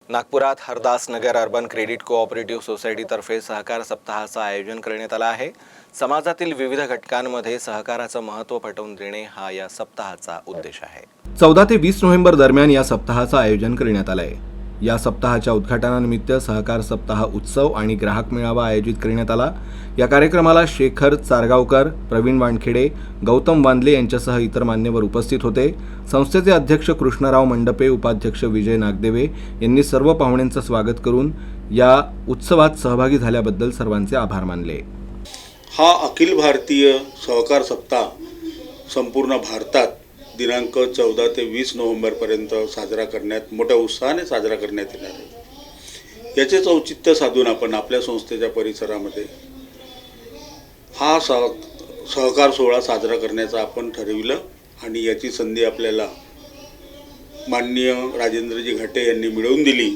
नागपुरात हरदास नगर urban credit cooperative सोसायटीतर्फे सहकार सप्ताहाचं आयोजन करण्यात आलं आहे। समाजातील विविध घटकांमध्ये सहकाराचं महत्त्व पटवून देणे हा या सप्ताहाचा उद्देश आहे। 14 ते 20 नोव्हेंबर दरम्यान या सप्ताहाचं आयोजन करण्यात आलं आहे। या सप्ताहाच्या उद्घाटनानिमित्त सहकार सप्ताह उत्सव आणि ग्राहक मेळावा आयोजित करण्यात आला। या कार्यक्रमाला शेखर चारगावकर, प्रवीण वानखेडे, गौतम वांदले यांच्यासह इतर मान्यवर उपस्थित होते। संस्थेचे अध्यक्ष कृष्णराव मंडपे, उपाध्यक्ष विजय नागदेवे यांनी सर्व पाहुण्यांचं स्वागत करून या उत्सवात सहभागी झाल्याबद्दल सर्वांचे आभार मानले। हा अखिल भारतीय सहकार सप्ताह संपूर्ण भारतात दिनांक 14 ते 20 नोव्हेंबरपर्यंत साजरा करण्यात मोठ्या उत्साहाने साजरा करण्यात येणार आहे। याचेच औचित्य साधून आपण आपल्या संस्थेच्या परिसरामध्ये हा सहकार सोहळा साजरा करण्याचं आपण ठरविलं आणि याची संधी आपल्याला माननीय राजेंद्रजी घाटे यांनी मिळवून दिली।